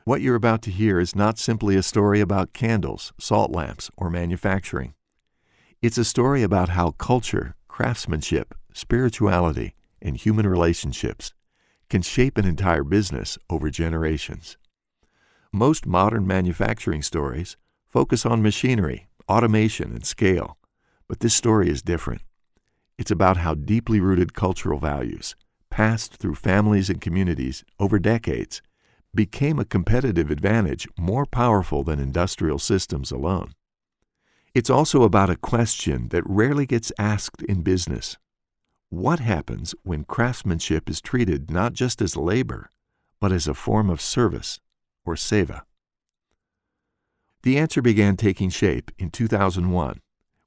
What you're about to hear is not simply a story about candles, salt lamps, or manufacturing. It's a story about how culture, craftsmanship, spirituality, and human relationships can shape an entire business over generations. Most modern manufacturing stories focus on machinery, automation, and scale, but this story is different. It's about how deeply rooted cultural values, passed through families and communities over decades, became a competitive advantage more powerful than industrial systems alone. It's also about a question that rarely gets asked in business. What happens when craftsmanship is treated not just as labor, but as a form of service, or seva? The answer began taking shape in 2001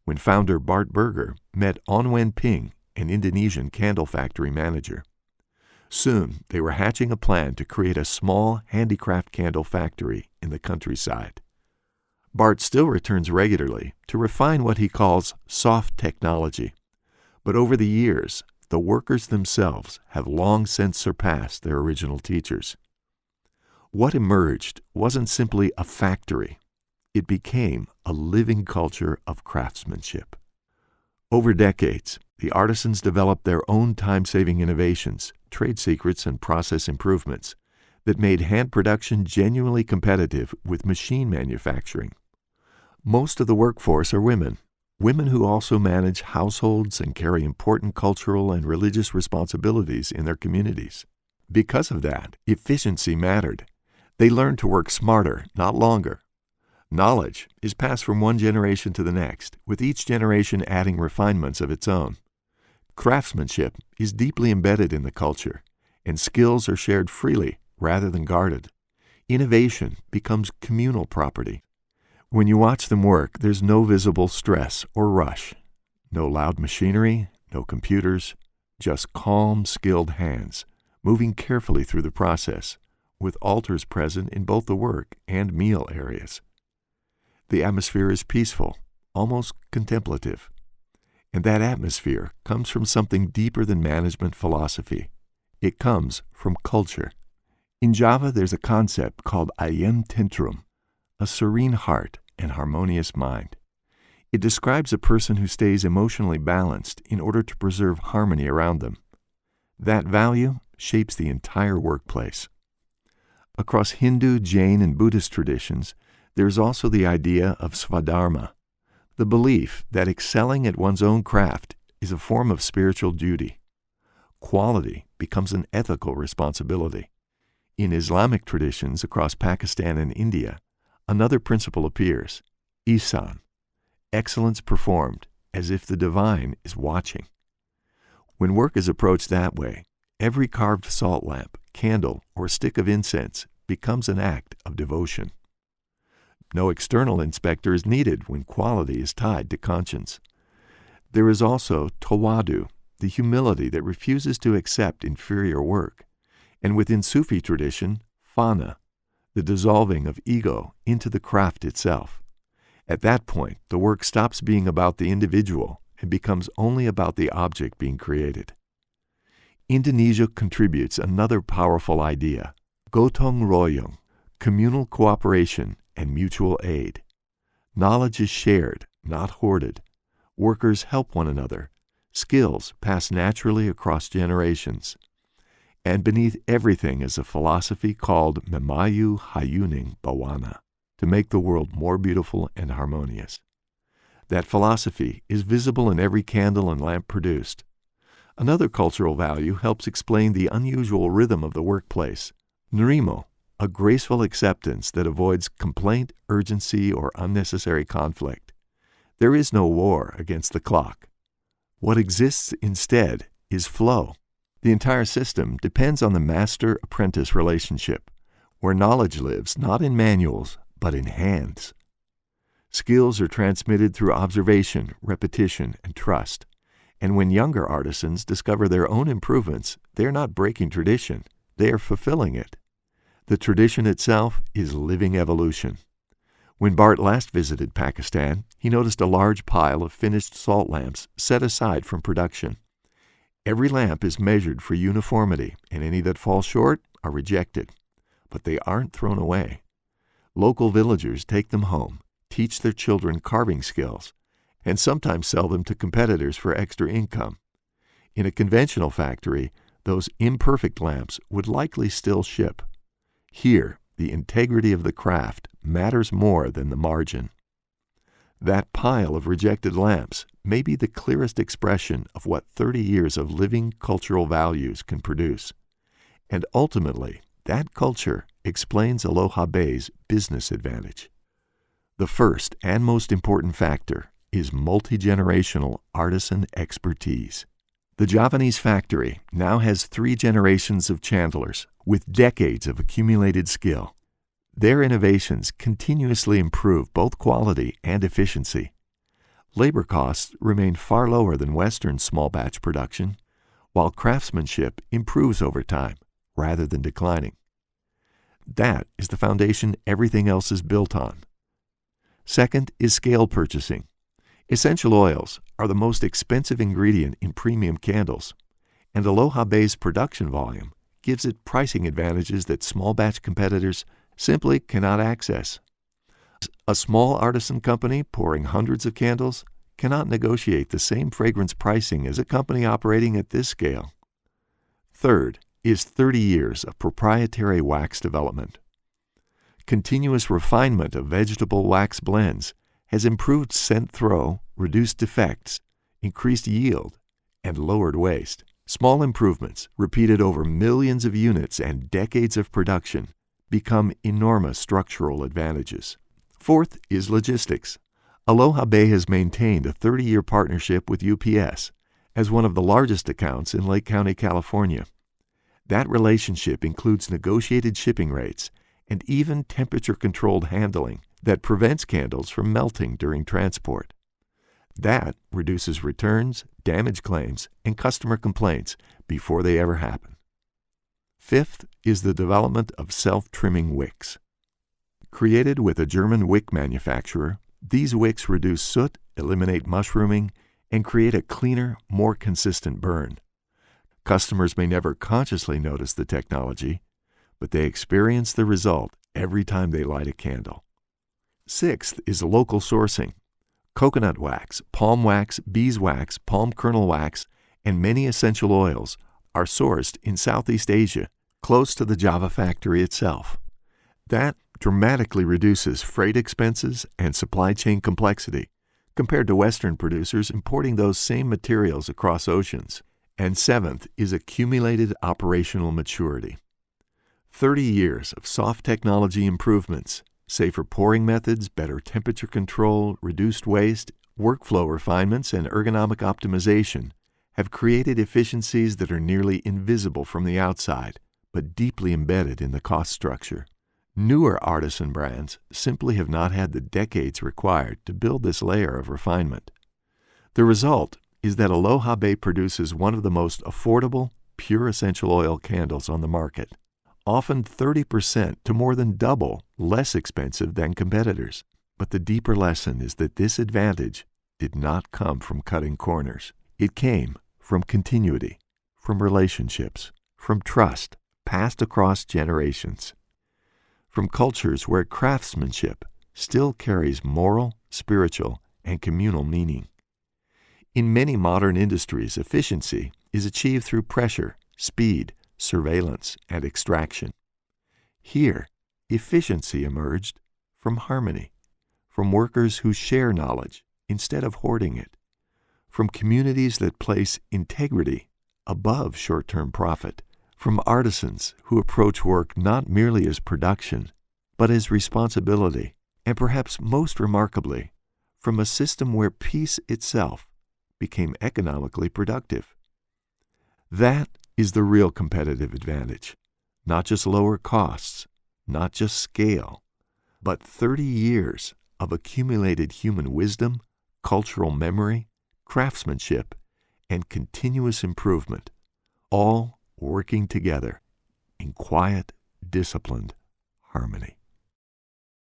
when founder Bart Berger met Onwen Ping, an Indonesian candle factory manager. Soon, they were hatching a plan to create a small handicraft candle factory in the countryside. Bart still returns regularly to refine what he calls soft technology, but over the years, the workers themselves have long since surpassed their original teachers. What emerged wasn't simply a factory. It became a living culture of craftsmanship. Over decades, the artisans developed their own time-saving innovations, trade secrets, and process improvements that made hand production genuinely competitive with machine manufacturing. Most of the workforce are women who also manage households and carry important cultural and religious responsibilities in their communities. Because of that, efficiency mattered. They learned to work smarter, not longer. Knowledge is passed from one generation to the next, with each generation adding refinements of its own. Craftsmanship is deeply embedded in the culture, and skills are shared freely rather than guarded. Innovation becomes communal property. When you watch them work, there's no visible stress or rush. No loud machinery, no computers, just calm, skilled hands, moving carefully through the process, with altars present in both the work and meal areas. The atmosphere is peaceful, almost contemplative. And that atmosphere comes from something deeper than management philosophy. It comes from culture. In Java, there's a concept called ayam tentrum, a serene heart and harmonious mind. It describes a person who stays emotionally balanced in order to preserve harmony around them. That value shapes the entire workplace. Across Hindu, Jain, and Buddhist traditions, there's also the idea of svadharma, the belief that excelling at one's own craft is a form of spiritual duty. Quality becomes an ethical responsibility. In Islamic traditions across Pakistan and India, another principle appears, ihsan, excellence performed as if the divine is watching. When work is approached that way, every carved salt lamp, candle, or stick of incense becomes an act of devotion. No external inspector is needed when quality is tied to conscience. There is also tawadu, the humility that refuses to accept inferior work, and within Sufi tradition, fana, the dissolving of ego into the craft itself. At that point, the work stops being about the individual and becomes only about the object being created. Indonesia contributes another powerful idea, gotong royong, communal cooperation and mutual aid. Knowledge is shared, not hoarded. Workers help one another. Skills pass naturally across generations. And beneath everything is a philosophy called Memayu Hayuning Bawana, to make the world more beautiful and harmonious. That philosophy is visible in every candle and lamp produced. Another cultural value helps explain the unusual rhythm of the workplace. Nerimo, a graceful acceptance that avoids complaint, urgency, or unnecessary conflict. There is no war against the clock. What exists instead is flow. The entire system depends on the master-apprentice relationship, where knowledge lives not in manuals, but in hands. Skills are transmitted through observation, repetition, and trust. And when younger artisans discover their own improvements, they are not breaking tradition, they are fulfilling it. The tradition itself is living evolution. When Bart last visited Pakistan, he noticed a large pile of finished salt lamps set aside from production. Every lamp is measured for uniformity, and any that fall short are rejected. but they aren't thrown away. Local villagers take them home, teach their children carving skills, and sometimes sell them to competitors for extra income. In a conventional factory, those imperfect lamps would likely still ship. Here, the integrity of the craft matters more than the margin. That pile of rejected lamps may be the clearest expression of what 30 years of living cultural values can produce. And ultimately, that culture explains Aloha Bay's business advantage. The first and most important factor is multi-generational artisan expertise. The Javanese factory now has 3 generations of chandlers with decades of accumulated skill. Their innovations continuously improve both quality and efficiency. Labor costs remain far lower than Western small batch production, while craftsmanship improves over time rather than declining. That is the foundation everything else is built on. Second is scale purchasing. Essential oils are the most expensive ingredient in premium candles, and Aloha Bay's production volume gives it pricing advantages that small batch competitors simply cannot access. A small artisan company pouring hundreds of candles cannot negotiate the same fragrance pricing as a company operating at this scale. Third is 30 years of proprietary wax development. Continuous refinement of vegetable wax blends has improved scent throw, reduced defects, increased yield, and lowered waste. Small improvements, repeated over millions of units and decades of production, become enormous structural advantages. Fourth is logistics. Aloha Bay has maintained a 30-year partnership with UPS as one of the largest accounts in Lake County, California. That relationship includes negotiated shipping rates and even temperature-controlled handling that prevents candles from melting during transport. That reduces returns, damage claims, and customer complaints before they ever happen. Fifth is the development of self-trimming wicks. Created with a German wick manufacturer, these wicks reduce soot, eliminate mushrooming, and create a cleaner, more consistent burn. Customers may never consciously notice the technology, but they experience the result every time they light a candle. Sixth is local sourcing. Coconut wax, palm wax, beeswax, palm kernel wax, and many essential oils are sourced in Southeast Asia, close to the Java factory itself. That dramatically reduces freight expenses and supply chain complexity compared to Western producers importing those same materials across oceans. And seventh is accumulated operational maturity. 30 years of soft technology improvements, safer pouring methods, better temperature control, reduced waste, workflow refinements, and ergonomic optimization have created efficiencies that are nearly invisible from the outside, but deeply embedded in the cost structure. Newer artisan brands simply have not had the decades required to build this layer of refinement. The result is that Aloha Bay produces one of the most affordable, pure essential oil candles on the market, often 30% to more than double less expensive than competitors. But the deeper lesson is that this advantage did not come from cutting corners. It came from continuity, from relationships, from trust passed across generations, from cultures where craftsmanship still carries moral, spiritual, and communal meaning. In many modern industries, efficiency is achieved through pressure, speed, surveillance, and extraction. Here, efficiency emerged from harmony, from workers who share knowledge instead of hoarding it, from communities that place integrity above short-term profit, from artisans who approach work not merely as production, but as responsibility, and perhaps most remarkably, from a system where peace itself became economically productive. That is the real competitive advantage, not just lower costs, not just scale, but 30 years of accumulated human wisdom, cultural memory, craftsmanship, and continuous improvement, all working together in quiet, disciplined harmony.